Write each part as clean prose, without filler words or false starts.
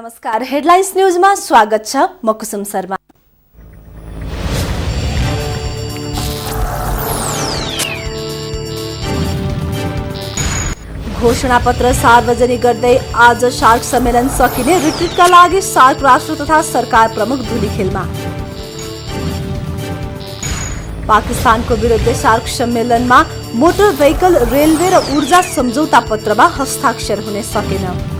नमस्कार, हेडलाइन्स न्यूजमा स्वागत छ। म कुसुम शर्मा। घोषणापत्र सार्वजनिक गर्दै आज सार्क सम्मेलन सकिने, रिट्रिटका लागि सार्क राष्ट्र तथा सरकार प्रमुख धुलीखेलमा। पाकिस्तानको विरुद्ध सार्क सम्मेलनमा मोटर भेहिकल, रेलवे र ऊर्जा सम्झौता पत्रमा हस्ताक्षर हुने सकेन।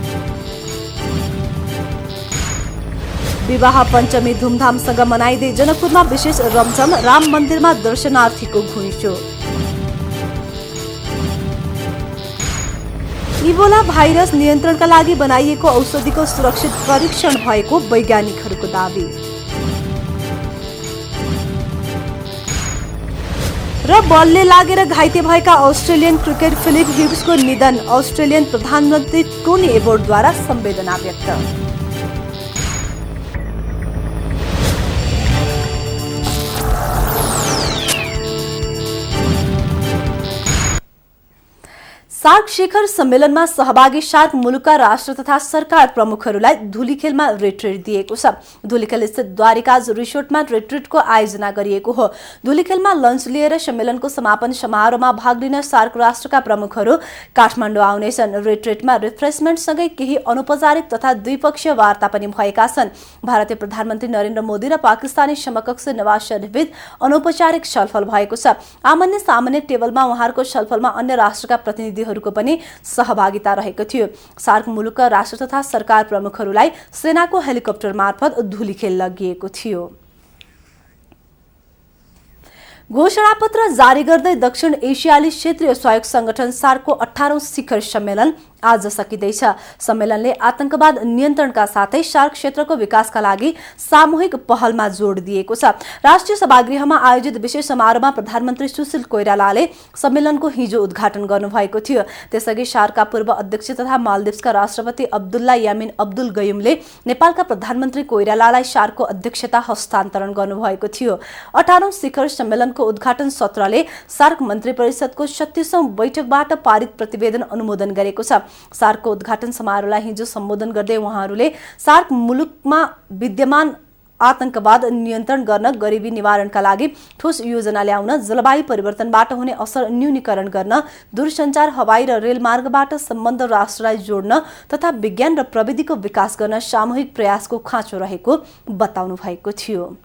विवाह पञ्चमी धुमधामसँग मनाइँदै जनकपुरमा विशेष रमझम, राम मन्दिरमा दर्शनार्थीको घुइँचो। इबोला भाइरस नियन्त्रणका लागि बनाइएको औषधिको सुरक्षित परीक्षण भएको वैज्ञानिकहरूको दावी। र बलले लागेर घाइते भएका अस्ट्रेलियन क्रिकेट फिलिप ह्युग्सको निधन, अस्ट्रेलियन प्रधानमन्त्री टोनी एबोटद्वारा संवेदना व्यक्त। सार्क शिखर सम्मेलनमा सहभागी सार्क मुलुकका राष्ट्र तथा सरकार प्रमुखहरूलाई धुलीखेलमा रिट्रिट दिएको छ। धुलीखेल स्थित द्वारिकाज रिसोर्टमा रिट्रिटको आयोजना गरिएको हो। धुलीखेलमा लन्च लिएर सम्मेलनको समापन समारोहमा भाग लिन सार्क राष्ट्रका प्रमुखहरू काठमाडौँ आउनेछन्। रिट्रिटमा रिफ्रेसमेन्टसँगै केही अनौपचारिक तथा द्विपक्षीय वार्ता पनि भएका छन्। भारतीय प्रधानमन्त्री नरेन्द्र मोदी र पाकिस्तानी समकक्ष नवाज शरीफबीच अनौपचारिक छलफल भएको छ। आमन्य सामान्य टेबलमा उहाँहरूको छलफलमा अन्य राष्ट्रका प्रतिनिधि को पनि सहभागिता रहेको थियो। सार्क मुलुकका राष्ट्र तथा सरकार प्रमुखहरूलाई सेनाको हेलिकप्टर मार्फत धुलीखेल लगिएको थियो। घोषणापत्र जारी गर्दै दक्षिण एसियाली क्षेत्रीय सहयोग संगठन सार्कको 18औं शिखर सम्मेलन आज सकिँदैछ। सम्मेलनले आतंकवाद नियन्त्रणका साथै सार्क क्षेत्रको विकासका लागि सामूहिक पहलमा जोड दिएको छ। राष्ट्रिय सभागृहमा आयोजित विशेष समारोहमा प्रधानमन्त्री सुशील कोइरालाले सम्मेलनको हिजो उद्घाटन गर्नुभएको थियो। त्यसअघि सार्कका पूर्व अध्यक्ष तथा मालदिप्सका राष्ट्रपति अब्दुल्ला यामिन अब्दुल गयुमले नेपालका प्रधानमन्त्री कोइरालालाई सार्कको अध्यक्षता हस्तान्तरण गर्नुभएको थियो। 18औं शिखर सम्मेलनको उद्घाटन सत्रले सार्क मन्त्री परिषदको 36औं बैठकबाट पारित प्रतिवेदन अनुमोदन गरेको छ। सार्कको उद्घाटन समारोहलाई हिजो सम्बोधन गर्दै उहाँहरूले सार्क मुलुकमा विद्यमान आतंकवाद नियन्त्रण गर्न, गरिबी निवारणका लागि ठोस योजना ल्याउन, जलवायु परिवर्तनबाट हुने असर न्यूनीकरण गर्न, दूरसञ्चार, हवाई र रेलमार्गबाट सम्बद्ध राष्ट्रलाई जोड्न तथा विज्ञान र प्रविधिको विकास गर्न सामूहिक प्रयासको खाँचो रहेको बताउनु भएको थियो।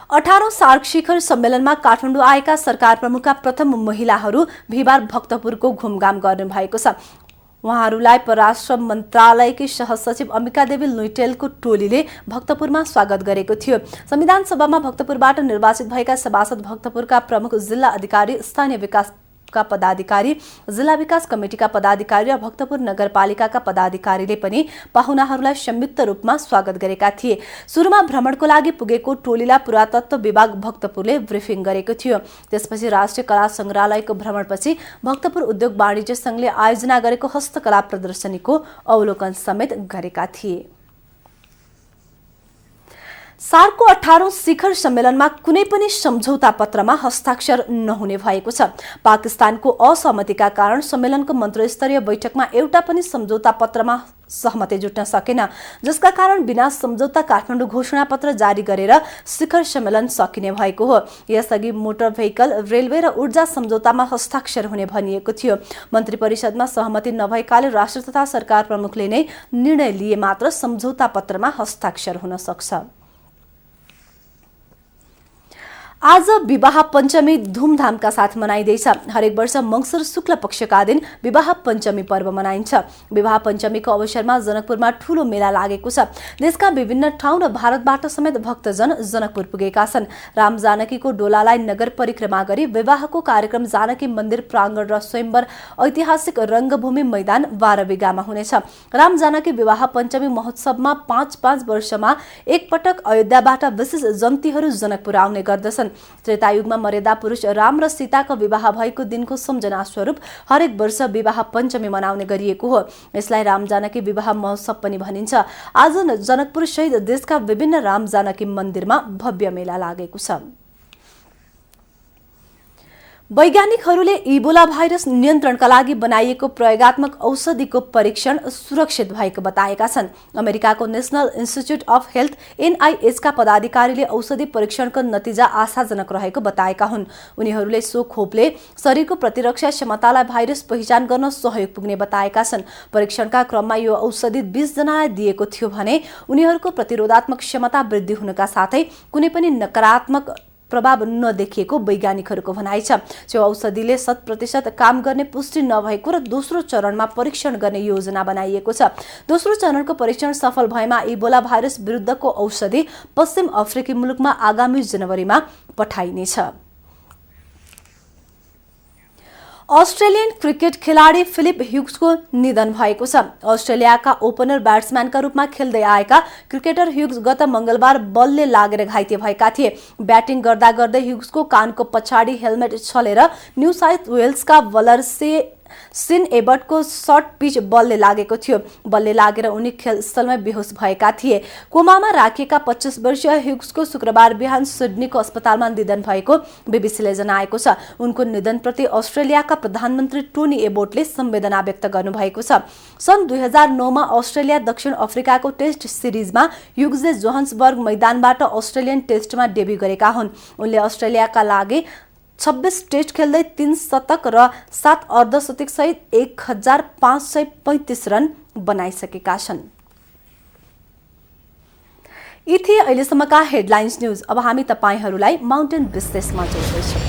18औं सार्क शिखर सम्मेलनमा काठमाडौँ आएका सरकार प्रमुखका प्रथम महिलाहरू बिहिबार भक्तपुरको घुमघाम गर्नु भएको छ। उहाँहरूलाई परराष्ट्र मन्त्रालयकी सहसचिव अम्बिका देवी लुइटेलको टोलीले भक्तपुरमा स्वागत गरेको थियो। संविधान सभामा भक्तपुरबाट निर्वाचित भएका सभासद, भक्तपुरका प्रमुख जिल्ला अधिकारी, स्थानीय विकास का पदाधिकारी, जिल्ला विकास कमिटिका पदाधिकारी र भक्तपुर नगरपालिकाका पदाधिकारीले पनि पाहुनाहरूलाई संयुक्त रूपमा स्वागत गरेका थिए। सुरुमा भ्रमणको लागि पुगेको टोलीलाई पुरातत्व विभाग भक्तपुरले ब्रिफिङ गरेको थियो। त्यसपछि राष्ट्रिय कला संग्रहालयको भ्रमणपछि भक्तपुर उद्योग वाणिज्य संघले आयोजना गरेको हस्तकला प्रदर्शनीको अवलोकन समेत गरेका थिए। सार्कको 18औं शिखर सम्मेलनमा कुनै पनि सम्झौता पत्रमा हस्ताक्षर नहुने भएको छ। पाकिस्तानको असहमतिका कारण सम्मेलनको मन्त्रीस्तरीय बैठकमा एउटा पनि सम्झौता पत्रमा सहमति जुट्न सकेन, जसका कारण बिना सम्झौता काठमाडौँ घोषणापत्र जारी गरेर शिखर सम्मेलन सकिने भएको हो। यसअघि मोटर भेहिकल, रेलवे र ऊर्जा सम्झौतामा हस्ताक्षर हुने भनिएको थियो। मन्त्री परिषदमा सहमति नभएकाले राष्ट्र तथा सरकार प्रमुखले नै निर्णय लिए मात्र सम्झौता पत्रमा हस्ताक्षर हुन सक्छ। आज विवाह पञ्चमी धुमधामका साथ मनाइँदैछ। हरेक वर्ष मङ्सिर शुक्ल पक्षका दिन विवाह पञ्चमी पर्व मनाइन्छ। विवाह पञ्चमीको अवसरमा जनकपुरमा ठूलो मेला लागेको छ। देशका विभिन्न ठाउँ र भारतबाट समेत भक्तजन जनकपुर पुगेका छन्। राम जानकीको डोलालाई नगर परिक्रमा गरी विवाहको कार्यक्रम जानकी मन्दिर प्राङ्गण र स्वयंवर ऐतिहासिक रङ्गभूमि मैदान 12 बिघामा हुनेछ। राम जानकी विवाह पञ्चमी महोत्सवमा 5-5 वर्षमा एकपटक अयोध्याबाट विशेष जन्तीहरू जनकपुर आउने गर्दछन्। त्रेतायुगमा मर्यादा पुरुष राम र सीताको विवाह भएको दिनको सम्झना स्वरूप हरेक वर्ष विवाह पञ्चमी मनाउने गरिएको हो। यसलाई राम जानकी विवाह महोत्सव पनि भनिन्छ। आज जनकपुर सहित देशका विभिन्न राम जानकी मन्दिरमा भव्य मेला लागेको छ। वैज्ञानिकहरूले इबोला भाइरस नियन्त्रणका लागि बनाइएको प्रयोगात्मक औषधिको परीक्षण सुरक्षित भएको बताएका छन्। अमेरिकाको national institute of health NIH का पदाधिकारीले औषधि परीक्षणको नतिजा आशाजनक रहेको बताएका हुन्। उनीहरूले सो खोपले शरीरको प्रतिरक्षा क्षमतालाई भाइरस पहिचान गर्न सहयोग पुग्ने बताएका छन्। परीक्षणका क्रममा यो औषधि 20 जनालाई दिएको थियो भने उनीहरूको प्रतिरोधात्मक क्षमता वृद्धि हुनका साथै कुनै पनि नकारात्मक प्रभाव नदेखिएको वैज्ञानिकहरूको भनाइ छ। त्यो औषधिले 100% काम गर्ने पुष्टि नभएको र दोस्रो चरणमा परीक्षण गर्ने योजना बनाइएको छ। दोस्रो चरणको परीक्षण सफल भएमा इबोला भाइरस विरुद्धको औषधि पश्चिम अफ्रिकी मुलुकमा आगामी जनवरीमा पठाइनेछ। अस्ट्रेलियन क्रिकेट खेलाडी फिलिप ह्युग्सको निधन भएको छ। अस्ट्रेलियाका ओपनर ब्याट्सम्यानका रूपमा खेल्दै आएका क्रिकेटर ह्युग्स गत मंगलबार बलले लागेर घाइते भएका थिए। ब्याटिङ गर्दा गर्दै ह्युग्सको कानको पछाडि हेलमेट छलेर न्यू साउथ वेल्सका बलर सिन एबर्टको सर्ट पिच बलले लागेको थियो। बलले लागेर उनी खेलस्थलमै बेहोस भएका थिए। कोमामा राखिएका 25 वर्षीय ह्युग्सको शुक्रबार बिहान सिडनीको अस्पतालमा निधन भएको बीबीसीले जनाएको छ। उनको निधनप्रति अस्ट्रेलियाका प्रधानमन्त्री टोनी एबोटले संवेदना व्यक्त गर्नुभएको छ। सन् 2009 मा अस्ट्रेलिया दक्षिण अफ्रिकाको टेस्ट सिरिजमा ह्युग्सले जोहान्सबर्ग मैदानबाट अस्ट्रेलियन टेस्टमा डेब्यू गरेका हुन्। उनले अस्ट्रेलियाका लागि 26 टेस्ट खेल्दै 3 शतक र 7 अर्धशतक सहित 1535 रन बनाइसकेका छन्। यी थिए अहिलेसम्मका हेडलाइन्स न्यूज। अब हामी तपाईहरूलाई माउन्टेन विशेषमा जोड्दैछौँ।